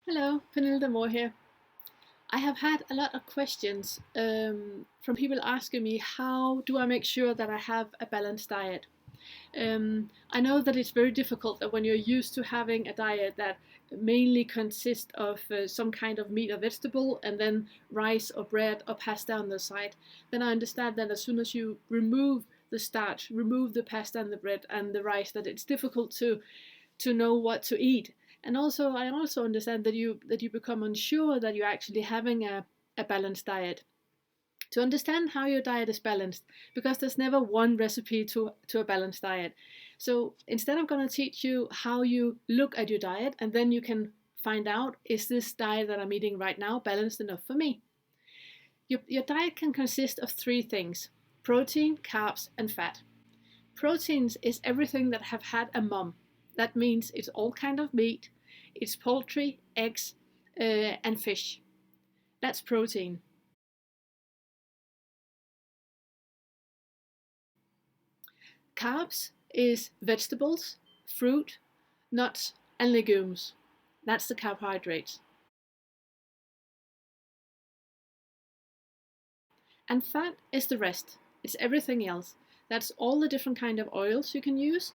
Hello, Pernille Damore here. I have had a lot of questions from people asking me how do I make sure that I have a balanced diet. I know that it's very difficult that when you're used to having a diet that mainly consists of some kind of meat or vegetable and then rice or bread or pasta on the side, then I understand that as soon as you remove the starch, remove the pasta and the bread and the rice, that it's difficult to know what to eat. And also, I also understand that you become unsure that you're actually having a balanced diet. To understand how your diet is balanced, because there's never one recipe to a balanced diet. So instead, I'm going to teach you how you look at your diet, and then you can find out, is this diet that I'm eating right now balanced enough for me? Your diet can consist of three things: protein, carbs, and fat. Proteins is everything that have had a mom. That means it's all kind of meat, it's poultry, eggs, and fish. That's protein. Carbs is vegetables, fruit, nuts, and legumes. That's the carbohydrates. And fat is the rest. It's everything else. That's all the different kind of oils you can use.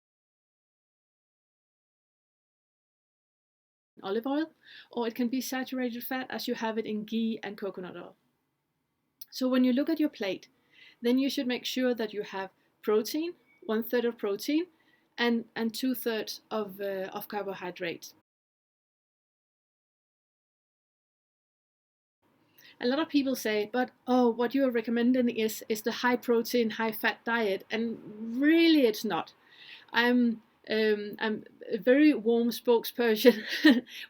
Olive oil, or it can be saturated fat as you have it in ghee and coconut oil. So when you look at your plate, then you should make sure that you have protein, 1/3 of protein, and 2/3 of carbohydrates. A lot of people say, but oh, what you are recommending is the high protein, high fat diet, and really it's not. I'm a very warm spokesperson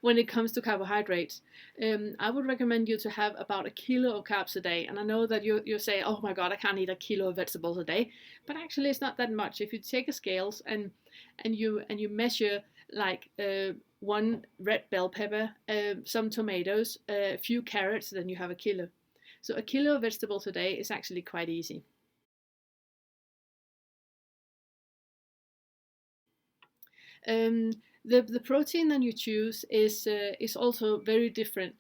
when it comes to carbohydrates. I would recommend you to have about a kilo of carbs a day. And I know that you say, oh my God, I can't eat a kilo of vegetables a day. But actually, it's not that much. If you take a scales and you measure like one red bell pepper, some tomatoes, a few carrots, then you have a kilo. So a kilo of vegetables a day is actually quite easy. Um, the protein that you choose is also very different.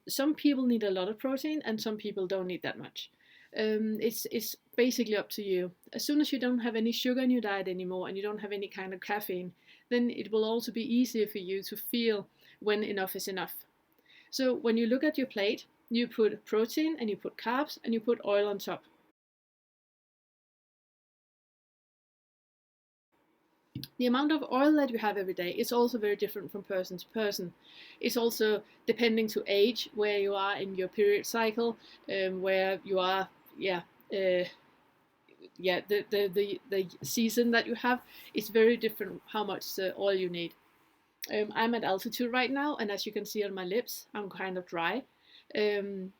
Some people need a lot of protein, and some people don't need that much. It's basically up to you. As soon as you don't have any sugar in your diet anymore, and you don't have any kind of caffeine, then it will also be easier for you to feel when enough is enough. So when you look at your plate, you put protein and you put carbs and you put oil on top. The amount of oil that you have every day is also very different from person to person. It's also depending to age, where you are in your period cycle, where you are, yeah, uh, yeah, the season that you have. It's very different how much oil you need. I'm at altitude right now, and as you can see on my lips, I'm kind of dry. To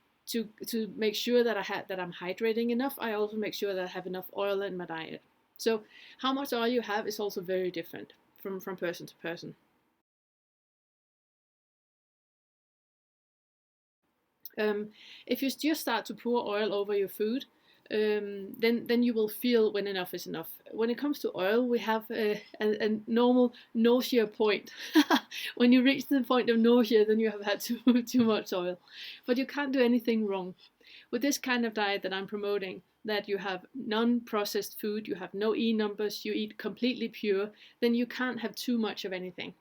make sure that I'm hydrating enough, I also make sure that I have enough oil in my diet. So how much oil you have is also very different from person to person. Um, if you just start to pour oil over your food, then you will feel when enough is enough. When it comes to oil, we have a normal nausea point. When you reach the point of nausea, then you have had too much oil. But you can't do anything wrong. With this kind of diet that I'm promoting, that you have non-processed food, you have no numbers, you eat completely pure, then you can't have too much of anything.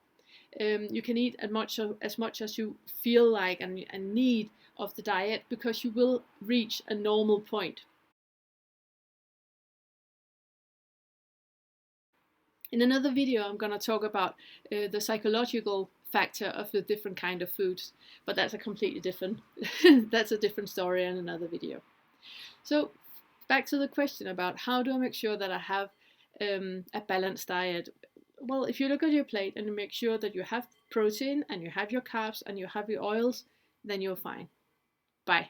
You can eat as much as you feel like and need of the diet, because you will reach a normal point. In another video, I'm going to talk about the psychological factor of the different kind of foods, but that's a completely different that's a different story in another video. So back to the question about how do I make sure that I have a balanced diet. Well, if you look at your plate and you make sure that you have protein and you have your carbs and you have your oils, then you're fine. Bye.